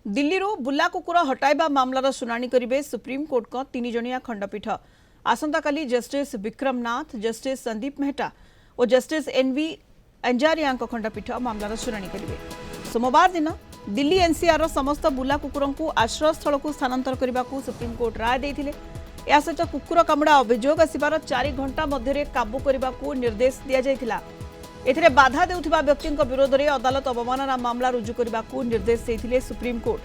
दिल्ली बुला कुकुर हटाइबा मामलार शुनानी करेंगे सुप्रीमकोर्ट को 3 जणिया खंडपीठ। आसंता काली जस्टिस विक्रम नाथ, जस्टिस संदीप मेहटा और जस्टिस एनवी अंजारिया खंडपीठ मामलार शुनानी करेंगे। सोमवार दिन दिल्ली एनसीआर समस्त बुला कुकुर को आश्रय स्थल को स्थानांतर करने को सुप्रीमकोर्ट राय देते। या सहित कुकुर कामुड़ा अभियोग आसबार 4 घंटा मध्य काबू करने को निर्देश दि जाइथिला। एथिरे बाधा देउथिबा व्यक्तिଙ୍କ विरोधରେ अदालत अवमानना मामला रुजु करने को निर्देश देते सुप्रीमकोर्ट।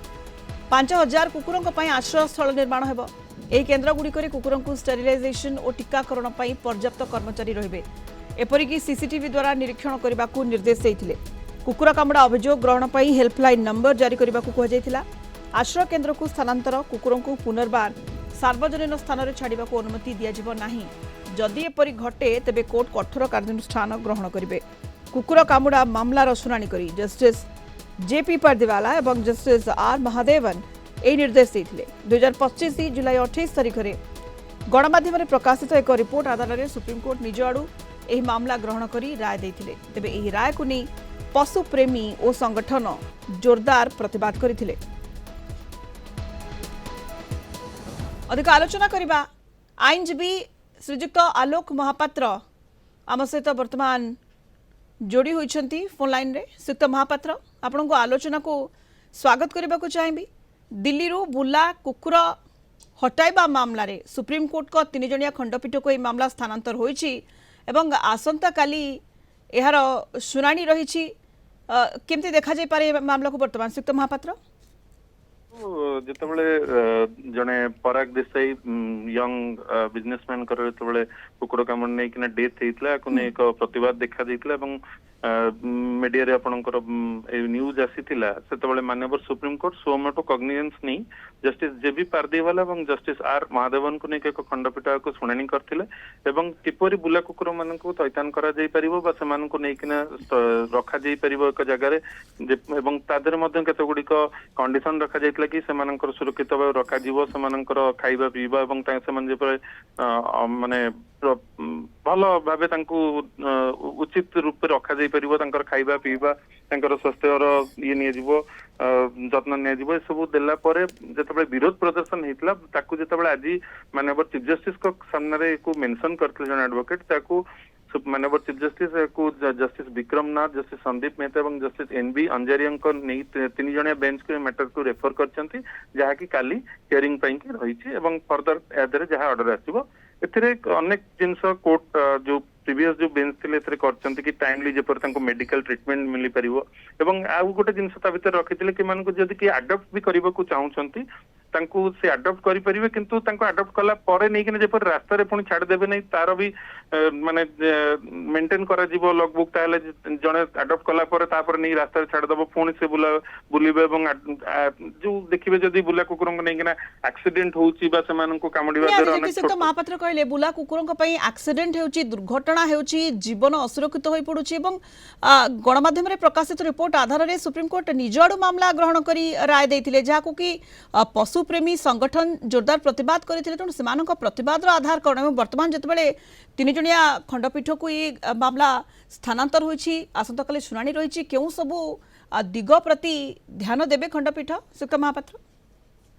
5000 कुकुरଙ୍କ ପାଇଁ आश्रय स्थल निर्माण हेबो। एही केन्द्रगुड़िकरे कुकुरଙ୍କୁ स्टेरिलाइजेशन और टीकाकरण ପାଇଁ पर्याप्त कर्मचारी रहिबे। एपरिकी सीसीटीवी द्वारा निरीक्षण करने को निर्देश देते। कुकुर कामुड़ा अभियोग ग्रहण ପାଇଁ हेल्पलाइन नंबर जारी करने को कहुଯାଇଥିଲା। आश्रय केन्द्र को स्थानांतर कुकुरଙ୍କୁ पुनर्बार सार्वजनिक स्थान में छाड़ा अनुमति दिज्व नहीं। जदि एपरी घटे तेबे कोर्ट कठोर कार्यानुष्ठान ग्रहण करेंगे। कुकुर कामुड़ा मामलार शुनानी करी जस्टिस जेपी पारदीवाला और जस्टिस आर महादेवन यह निर्देश देते। 2025 जुलाई 28 तारिख में गणमाध्यम प्रकाशित एक रिपोर्ट आधार में सुप्रीमकोर्ट निज आड़ू यह मामला ग्रहण करी राय देते। तेबे यह राय को नहीं पशुप्रेमी और संगठन जोरदार प्रतिवाद करते। अधिक आलोचना करबा आईनजीवी श्रीजुक्त आलोक महापात्र आम सहित वर्तमान जोड़ी होती फोन लाइन रे। श्रीयुक्त महापात्र आपण को आलोचना को स्वागत करने को चाहिए। दिल्ली बुला कुकुर हटाइबा मामला रे सुप्रीमकोर्ट को 3 जणिया खंडपीठ को यह मामला स्थानांतर होइछि एवं आसंता काली यार शुनानी रही। केमती देखा जाय पारे मामला को वर्तमान श्रीयुक्त महापात्र? जितेबाला जड़े पराग देसाई यंग बिजनेसमैन जो कुकुर कामुड़ नहीं डेथ होता एक प्रतिवाद देखा मीडिया रे आपनकर न्यूज आसीथिला सेतबेले माननीय सुप्रीम कोर्ट सोमटो कॉग्निजेंस नहीं जस्टिस जेबी पारदीवाला और जस्टिस आर महादेवन को नहीं एक खंडपीठ को शुणाणी करथिले एवं किपरि बुला कुकुर मान को तैतान करा जाई परिबो बा सेमान को नहीं किना रखा जाई परिबो एक जगह रे एवं तादर मध्य केते गुडी को कंडीशन रखा जाइतला कि सेमानकर सुरक्षित भाव रखा जीवो सेमानकर खाइबा पीबा एवं सेमान जे माने भल भाव उचित रूप रखा जाई परिबो तांकर खाइबा पीबा तांकर स्वास्थ्यर ये नियाजिबो जत्न नियाजिबो सब देला परे जेतबे विरोध प्रदर्शन हेतला ताकू जेतबे आज माननीय चीफ जस्टिस को सामने को मेंशन करथिले जन एडवोकेट ताकू माननीय चीफ जस्टिस को जस्टिस विक्रम नाथ, जस्टिस संदीप मेहता और जस्टिस एनवी अंजारिया नहीं 3 जणिया बेंच को मैटर को रेफर करछंती जहा कि काली हियरिंग पई कि रहिछि एवं फर्दर यादरे जहा ऑर्डर आसीबो एथिरे अनेक जिनस कोर्ट जो प्रीवियस जो बेंच थिले एथिरे करछंती कि टाइमली जेपर तांको मेडिकल ट्रीटमेंट मिली परिबो एवं आ गोटे जिनस ता भीतर रखिथिले कि मानको जदि कि अडॉप्ट भी करबा को चाहउछंती तांको से अडॉप्ट करि परिबे किंतु तांको अडॉप्ट कला परे नै कि जेपर रास्ता रे पुणी छाड़ देबे नै तार भी माने मेंटेन करा जीवो लॉगबुक ताले जने अडॉप्ट कला परे तापर नै रास्ता रे छाड़ दबो पुणी से बुलिबे एवं जो देखिबे जदि बुला कुकुरन नै कि ना एक्सीडेंट होउची बा सेमान को कामडिबा दर अनेक तो महापात्र कहले बुला कुकुरन पई एक्सीडेंट हेउची दुर्घटना हेउची जीवन असुरक्षित होई पडुची एवं गणमाध्यम रे प्रकाशित रिपोर्ट आधार रे सुप्रीम कोर्ट निजडू मामला ग्रहण करी राय देथिले जाको कि पशुप्रेमी संगठन जोरदार प्रतिवाद करते तेणु से प्रतिवाद आधार कौन वर्तमान जितेबाला 3 जणिया खंडपीठ को ये मामला स्थानांतर होइछि आसंता काली शुनानी रही क्यों सबू दिग प्रति ध्यान देबे खंडपीठ श्रीयुक्त महापात्र?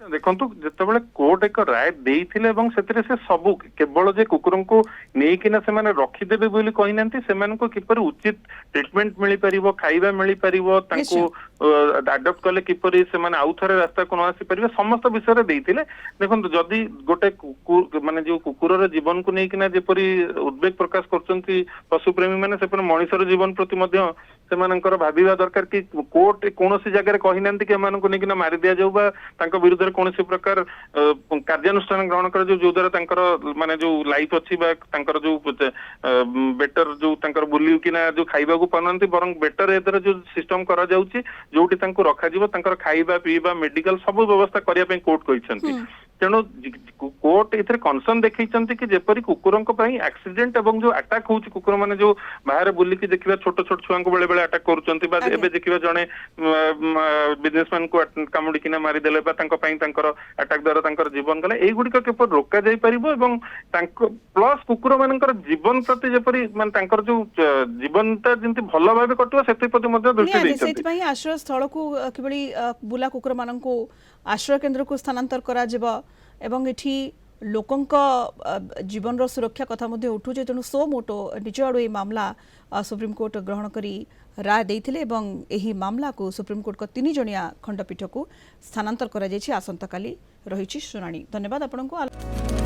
देखंतु जेतेबेले कोर्ट एक राय देइथिले एवं सेतरे से सबु केवल जे कुकुरन को नेई किना से माने रखि देबे बोली कहि नंती सेमान को किपर उचित ट्रीटमेंट मिली परिबो खाइबा मिली परिबो तांको अडॉप्ट कले किपरि से माने आउथरे रास्ता को न आसी परिबे समस्त विषय रे देइथिले। देखंतु जदी गोटे कुकुर माने जो कुकुरर जीवन को नेई किना जेपरि उद्वेग प्रकाश करचंती पशुप्रेमी माने सेपर मनुष्यर जीवन प्रति मध्य सेमानकर भाबिबा दरकार कि कोर्ट कोनोसी जगह रे कहि नंती कि एमान को नेई किना मारि दिया जाउ बा तांको विरुद्ध कौन प्रकार कार्यानुष्ठान ग्रहण कर जो द्वारा माने जो लाइफ अच्छी जो बेटर जो बुली कि जो खाइबा को पानंती बरं बेटर एदर जो सिस्टम करा जाउची जोटी तांको रखा जीवो तांकर खाइबा पीबा मेडिकल सब व्यवस्था करिया पे कोर्ट कहिसंती ତେଣୁ କୋର୍ଟ ଏଥିରେ କନସର୍ନ ଦେଖେଇଛନ୍ତି କି ଯେପରି କୁକୁରଙ୍କ ପାଇଁ ଆକ୍ସିଡେଣ୍ଟ ଏବଂ ଯୋଉ ଆଟାକ୍ ହଉଛି କୁକୁର ମାନେ ଯୋଉ ବାହାରେ ବୁଲିକି ଦେଖିବା ଛୋଟ ଛୋଟ ଛୁଆଙ୍କୁ ବେଳେ ବେଳେ ଆଟାକ୍ କରୁଛନ୍ତି ବା ଆଜ୍ଞା। ଏବେ ଦେଖିବା ଜଣେ ବିଜନେସମ୍ୟାନ କୁ କାମୁଡିକିନା ମାରିଦେଲେ ବା ତାଙ୍କ ପାଇଁ ତାଙ୍କର ଆଟାକ୍ ଦ୍ୱାରା ତାଙ୍କର ଜୀବନ ଗଲା ଏଇଗୁଡିକ କିପରି ରୋକା ଯାଇପାରିବ ଏବଂ ତାଙ୍କ ପ୍ଲସ୍ କୁକୁର ମାନଙ୍କର ଜୀବନ ପ୍ରତି ଯେପରି ମାନେ ତାଙ୍କର ଯୋଉ ଜୀବନଟା ଯେମିତି ଭଲ ଭାବେ କଟିବ ସେଥିପ୍ରତି ମଧ୍ୟ ଦୃଷ୍ଟି ନିହାତି ଦେଇଛନ୍ତି। ସେଇଥିପାଇଁ ଆଶ୍ରୟ ସ୍ଥଳକୁ କିଭଳି ବୁଲା କୁକୁରମାନଙ୍କୁ ଆଶ୍ରୟ କେନ୍ଦ୍ରକୁ ସ୍ଥାନାନ୍ତର କରାଯିବ ଏବଂ ଏଠି ଲୋକଙ୍କ ଜୀବନର ସୁରକ୍ଷା କଥା ମଧ୍ୟ ଉଠୁଛି ତେଣୁ ସୋ ମୋଟୋ ନିଜ ଆଡ଼ୁ ଏହି ମାମଲା ସୁପ୍ରିମକୋର୍ଟ ଗ୍ରହଣ କରି ରାୟ ଦେଇଥିଲେ ଏବଂ ଏହି ମାମଲାକୁ ସୁପ୍ରିମକୋର୍ଟଙ୍କ 3 ଜଣିଆ ଖଣ୍ଡପୀଠକୁ ସ୍ଥାନାନ୍ତର କରାଯାଇଛି। ଆସନ୍ତାକାଲି ରହିଛି ଶୁଣାଣି। ଧନ୍ୟବାଦ ଆପଣଙ୍କୁ।